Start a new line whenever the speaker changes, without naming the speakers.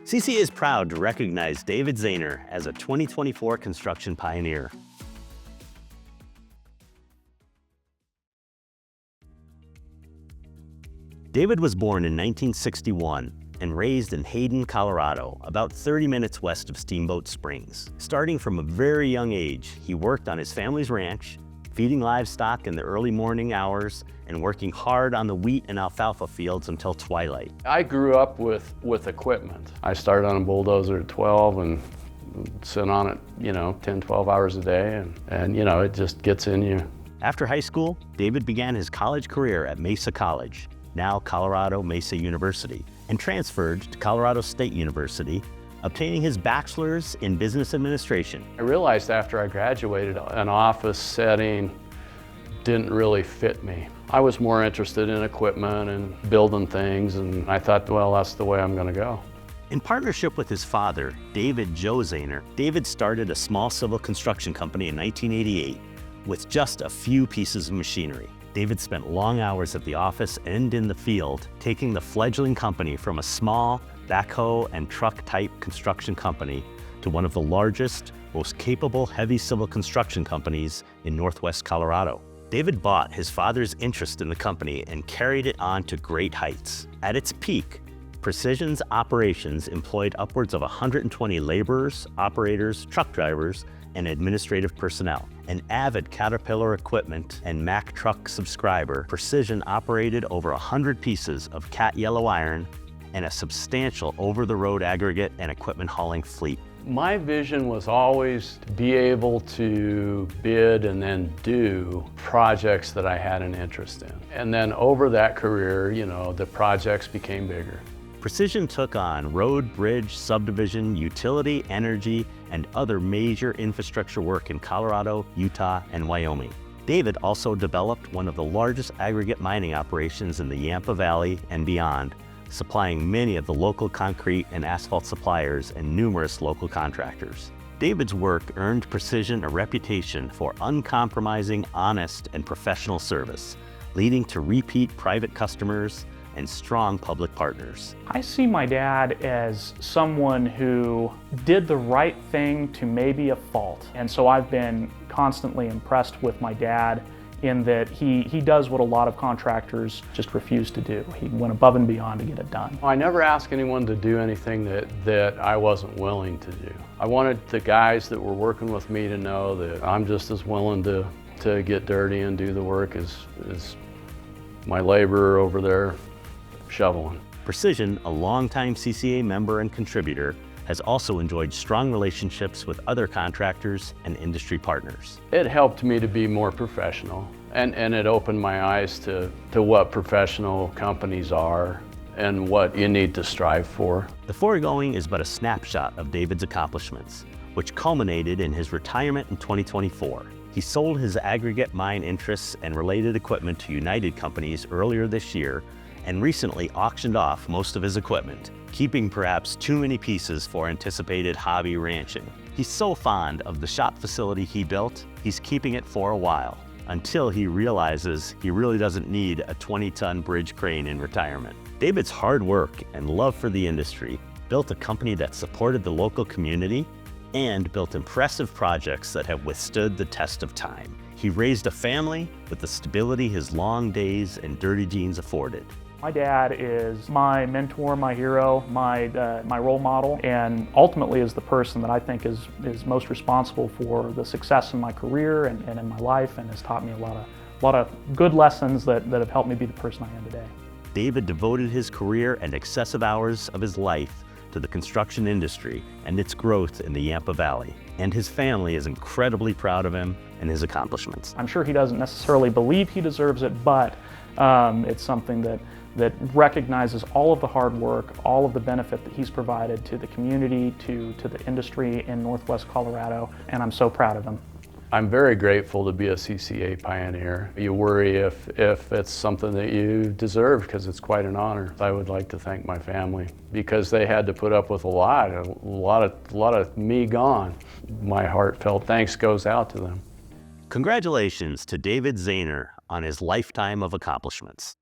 CCA is proud to recognize David Zehner as a 2024 construction pioneer. David was born in 1961 and raised in Hayden, Colorado, about 30 minutes west of Steamboat Springs. Starting from a very young age, he worked on his family's ranch, feeding livestock in the early morning hours and working hard on the wheat and alfalfa fields until twilight.
I grew up with equipment. I started on a bulldozer at 12 and sit on it, 10, 12 hours a day, and it just gets in you.
After high school, David began his college career at Mesa College, now Colorado Mesa University, and transferred to Colorado State University, obtaining his bachelor's in business administration.
I realized after I graduated, an office setting didn't really fit me. I was more interested in equipment and building things, and I thought, well, that's the way I'm going to go.
In partnership with his father, Joe Zehner, David started a small civil construction company in 1988 with just a few pieces of machinery. David spent long hours at the office and in the field, taking the fledgling company from a small backhoe and truck-type construction company to one of the largest, most capable heavy civil construction companies in Northwest Colorado. David bought his father's interest in the company and carried it on to great heights. At its peak, Precision's operations employed upwards of 120 laborers, operators, truck drivers, and administrative personnel. An avid Caterpillar equipment and Mack truck subscriber, Precision operated over 100 pieces of Cat yellow iron and a substantial over-the-road aggregate and equipment hauling fleet.
My vision was always to be able to bid and then do projects that I had an interest in. And then over that career, the projects became bigger.
Precision took on road, bridge, subdivision, utility, energy, and other major infrastructure work in Colorado, Utah, and Wyoming. David also developed one of the largest aggregate mining operations in the Yampa Valley and beyond, supplying many of the local concrete and asphalt suppliers and numerous local contractors. David's work earned Precision a reputation for uncompromising, honest, and professional service, leading to repeat private customers and strong public partners.
I see my dad as someone who did the right thing to maybe a fault. And so I've been constantly impressed with my dad in that he does what a lot of contractors just refuse to do. He went above and beyond to get it done.
I never asked anyone to do anything that I wasn't willing to do. I wanted the guys that were working with me to know that I'm just as willing to get dirty and do the work as my laborer over there shoveling.
Precision, a longtime CCA member and contributor, has also enjoyed strong relationships with other contractors and industry partners.
It helped me to be more professional, and it opened my eyes to what professional companies are and what you need to strive for.
The foregoing is but a snapshot of David's accomplishments, which culminated in his retirement in 2024. He sold his aggregate mine interests and related equipment to United Companies earlier this year and recently auctioned off most of his equipment, keeping perhaps too many pieces for anticipated hobby ranching. He's so fond of the shop facility he built, he's keeping it for a while, until he realizes he really doesn't need a 20-ton bridge crane in retirement. David's hard work and love for the industry built a company that supported the local community and built impressive projects that have withstood the test of time. He raised a family with the stability his long days and dirty jeans afforded.
My dad is my mentor, my hero, my role model, and ultimately is the person that I think is most responsible for the success in my career and in my life, and has taught me a lot of good lessons that have helped me be the person I am today.
David devoted his career and excessive hours of his life to the construction industry and its growth in the Yampa Valley, and his family is incredibly proud of him and his accomplishments.
I'm sure he doesn't necessarily believe he deserves it, but it's something that recognizes all of the hard work, all of the benefit that he's provided to the community, to the industry in Northwest Colorado, and I'm so proud of him.
I'm very grateful to be a CCA pioneer. You worry if it's something that you deserve, because it's quite an honor. I would like to thank my family because they had to put up with a lot of me gone. My heartfelt thanks goes out to them.
Congratulations to David Zehner on his lifetime of accomplishments.